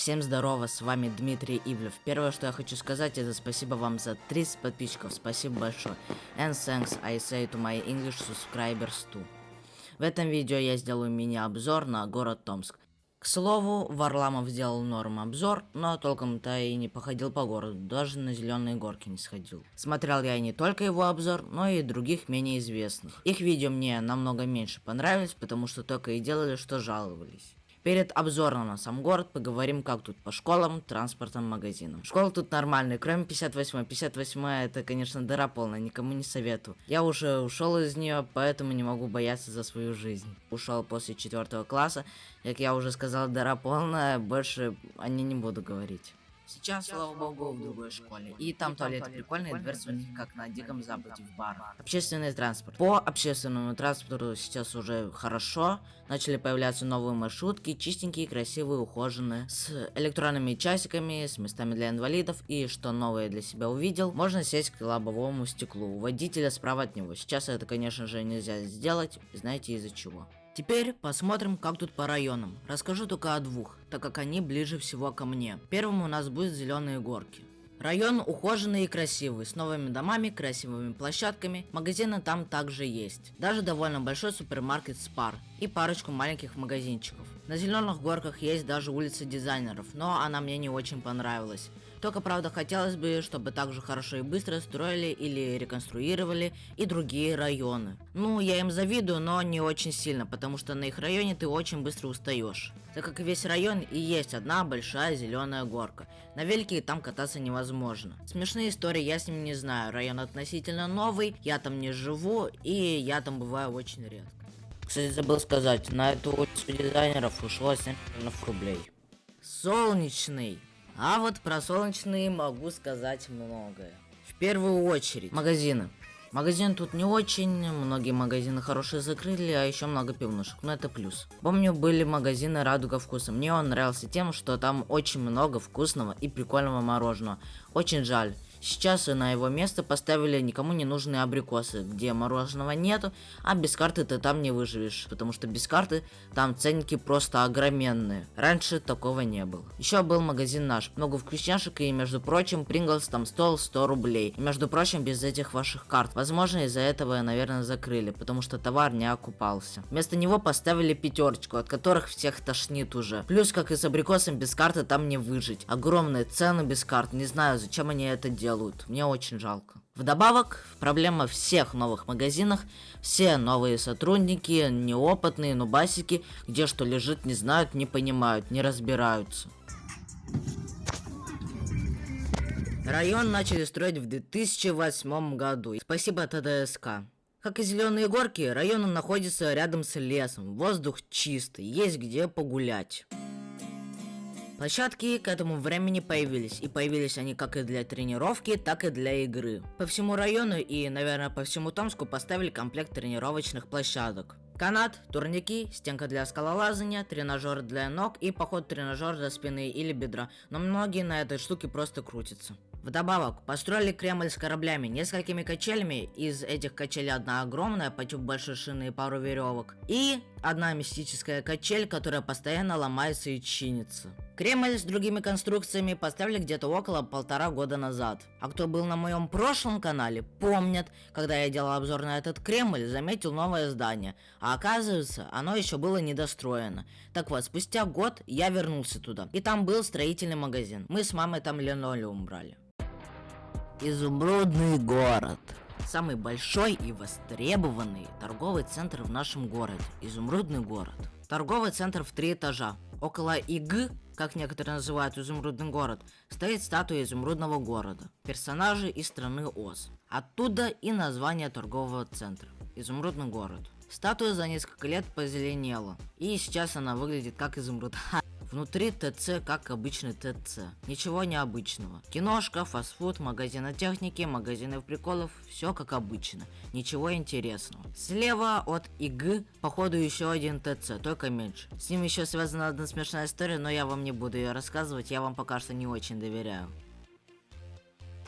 Всем здорово, с вами Дмитрий Ивлев. Первое, что я хочу сказать, это спасибо вам за 30 подписчиков, спасибо большое. And thanks I say to my English subscribers too. В этом видео я сделаю мини-обзор на город Томск. К слову, Варламов сделал норм обзор, но толком-то и не походил по городу, даже на зеленые горки не сходил. Смотрел я не только его обзор, но и других менее известных. Их видео мне намного меньше понравились, потому что только и делали, что жаловались. Перед обзором на сам город поговорим, как тут по школам, транспортам, магазинам. Школа тут нормальная, кроме 58-й. 58-я это, конечно, дыра полная, никому не советую. Я уже ушел из нее, поэтому не могу бояться за свою жизнь. Ушел после 4 класса, как я уже сказал, дыра полная, больше о ней не буду говорить. Сейчас, слава богу, в другой школе. И там туалеты прикольные, дверцы у них как на Диком Западе в барах. Общественный транспорт. По общественному транспорту сейчас уже хорошо. Начали появляться новые маршрутки, чистенькие, красивые, ухоженные. С электронными часиками, с местами для инвалидов. И что новое для себя увидел, можно сесть к лобовому стеклу. У водителя справа от него. Сейчас это, конечно же, нельзя сделать. Знаете из-за чего. Теперь посмотрим, как тут по районам. Расскажу только о двух, так как они ближе всего ко мне. Первым у нас будут Зеленые горки. Район ухоженный и красивый, с новыми домами, красивыми площадками, магазины там также есть. Даже довольно большой супермаркет Spar и парочку маленьких магазинчиков. На Зеленых горках есть даже улица дизайнеров, но она мне не очень понравилась. Только, правда, хотелось бы, чтобы так же хорошо и быстро строили или реконструировали и другие районы. Ну, я им завидую, но не очень сильно, потому что на их районе ты очень быстро устаешь. Так как весь район и есть одна большая зеленая горка. На велике там кататься невозможно. Смешные истории я с ним не знаю, район относительно новый, я там не живу и я там бываю очень редко. Кстати, забыл сказать, на эту улицу дизайнеров ушло 7 миллионов рублей. Солнечный. А вот про солнечные могу сказать многое. В первую очередь, магазины. Магазин тут не очень, многие магазины хорошие закрыли, а еще много пивнушек, но это плюс. Помню, были магазины Радуга вкуса, мне он нравился тем, что там очень много вкусного и прикольного мороженого. Очень жаль. Сейчас на его место поставили никому не нужные абрикосы, где мороженого нету, а без карты ты там не выживешь, потому что без карты там ценники просто огроменные. Раньше такого не было. Еще был магазин наш, много вкусняшек и, между прочим, Принглс там стоил 100 рублей. И, между прочим, без этих ваших карт. Возможно, из-за этого, наверное, закрыли, потому что товар не окупался. Вместо него поставили пятерочку, от которых всех тошнит уже. Плюс, как и с абрикосом, без карты там не выжить. Огромные цены без карт, не знаю, зачем они это делают. Мне очень жалко. Вдобавок, проблема всех новых магазинах, все новые сотрудники, неопытные нубасики, где что лежит, не знают, не понимают, не разбираются. Район начали строить в 2008 году. Спасибо ТДСК. Как и Зеленые горки, район находится рядом с лесом, воздух чистый, есть где погулять. Площадки к этому времени появились, и появились они как и для тренировки, так и для игры. По всему району и, наверное, по всему Томску поставили комплект тренировочных площадок. Канат, турники, стенка для скалолазания, тренажер для ног и поход-тренажер для спины или бедра, но многие на этой штуке просто крутятся. Вдобавок, построили Кремль с кораблями, несколькими качелями, из этих качелей одна огромная, по типу большой шины и пару веревок, и одна мистическая качель, которая постоянно ломается и чинится. Кремль с другими конструкциями поставили где-то около 1,5 года назад. А кто был на моем прошлом канале, помнят, когда я делал обзор на этот Кремль, заметил новое здание, а оказывается, оно еще было недостроено. Так вот, спустя год я вернулся туда, и там был строительный магазин. Мы с мамой там линолеум брали. Изумрудный город. Самый большой и востребованный торговый центр в нашем городе. Изумрудный город. Торговый центр в 3 этажа. Около ИГ, как некоторые называют Изумрудный город, стоит статуя Изумрудного города. Персонажи из страны Оз. Оттуда и название торгового центра. Изумрудный город. Статуя за несколько лет позеленела. И сейчас она выглядит как изумруд. Внутри ТЦ как обычный ТЦ. Ничего необычного. Киношка, фастфуд, магазины техники, магазины приколов. Все как обычно. Ничего интересного. Слева от ИГ, походу, еще один ТЦ, только меньше. С ним еще связана одна смешная история, но я вам не буду ее рассказывать. Я вам пока что не очень доверяю.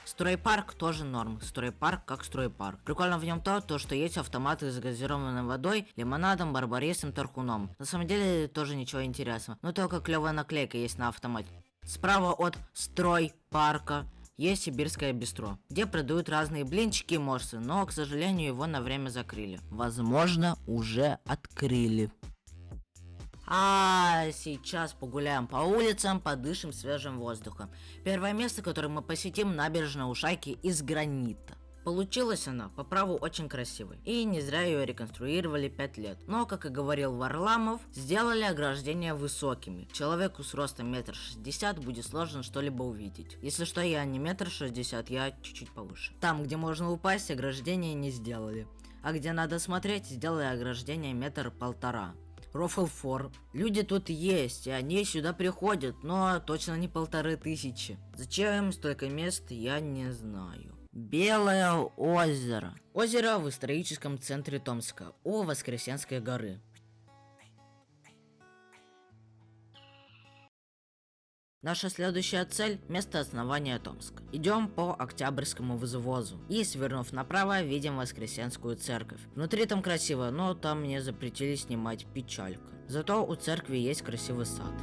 Стройпарк тоже норм. Стройпарк как стройпарк. Прикольно в нем то, что есть автоматы с газированной водой, лимонадом, барбарисом, тархуном. На самом деле тоже ничего интересного. Но только клевая наклейка есть на автомате. Справа от стройпарка есть сибирское бистро, где продают разные блинчики и морсы, но, к сожалению, его на время закрыли. Возможно, уже открыли. А сейчас погуляем по улицам, подышим свежим воздухом. Первое место, которое мы посетим, набережная Ушайки из гранита. Получилась она по праву очень красивой, и не зря ее реконструировали 5 лет. Но, как и говорил Варламов, сделали ограждения высокими. Человеку с ростом 1,60 м будет сложно что-либо увидеть. Если что, я не 1,60 м, я чуть-чуть повыше. Там, где можно упасть, ограждения не сделали. А где надо смотреть, сделали ограждение 1,5 м. Рофлфор. Люди тут есть, и они сюда приходят, но точно не 1500. Зачем столько мест, я не знаю. Белое озеро. Озеро в историческом центре Томска, у Воскресенской горы. Наша следующая цель – место основания Томска. Идем по Октябрьскому взвозу и, свернув направо, видим Воскресенскую церковь. Внутри там красиво, но там мне запретили снимать, печалька. Зато у церкви есть красивый сад.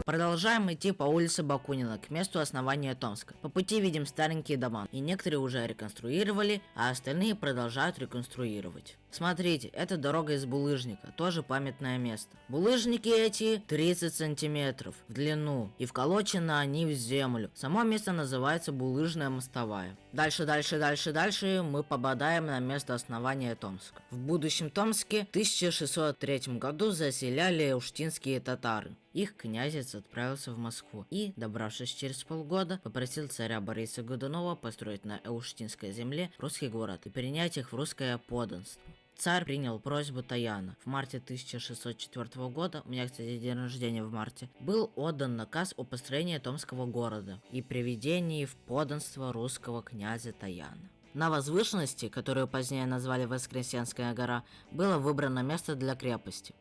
Продолжаем идти по улице Бакунина к месту основания Томска. По пути видим старенькие дома, и некоторые уже реконструировали, а остальные продолжают реконструировать. Смотрите, это дорога из булыжника, тоже памятное место. Булыжники эти 30 сантиметров в длину, и вколочены они в землю. Само место называется Булыжная мостовая. Дальше мы попадаем на место основания Томска. В будущем Томске в 1603 году заселяли уштинские татары. Их князец отправился в Москву и, добравшись через полгода, попросил царя Бориса Годунова построить на Эуштинской земле русский город и принять их в русское подданство. Царь принял просьбу Таяна. В марте 1604 года, у меня, кстати, день рождения в марте, был отдан наказ о построении Томского города и приведении в подданство русского князя Таяна. На возвышенности, которую позднее назвали Воскресенская гора, было выбрано место для крепости.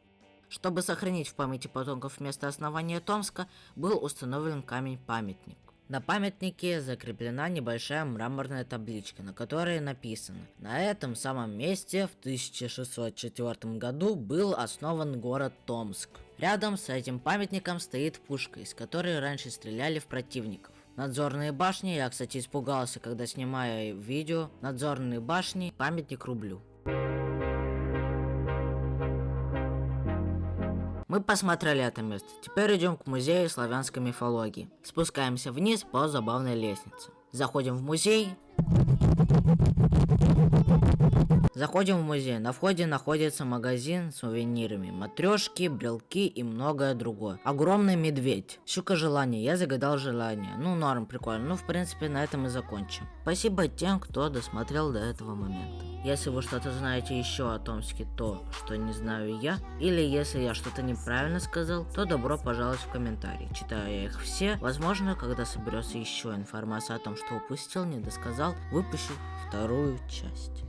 Чтобы сохранить в памяти потомков место основания Томска, был установлен камень-памятник. На памятнике закреплена небольшая мраморная табличка, на которой написано: на этом самом месте в 1604 году был основан город Томск. Рядом с этим памятником стоит пушка, из которой раньше стреляли в противников. Надзорные башни, я, кстати, испугался, когда снимаю видео. Надзорные башни, памятник рублю. Мы посмотрели это место. Теперь идем к музею славянской мифологии. Спускаемся вниз по забавной лестнице. Заходим в музей. На входе находится магазин с сувенирами, матрешки, брелки и многое другое. Огромный медведь. Щука желания, я загадал желание. Ну, норм, прикольно. Ну, в принципе, на этом и закончим. Спасибо тем, кто досмотрел до этого момента. Если вы что-то знаете еще о Томске, то, что не знаю я, или если я что-то неправильно сказал, то добро пожаловать в комментарии. Читаю я их все. Возможно, когда соберется еще информация о том, что упустил, не досказал, выпущу вторую часть.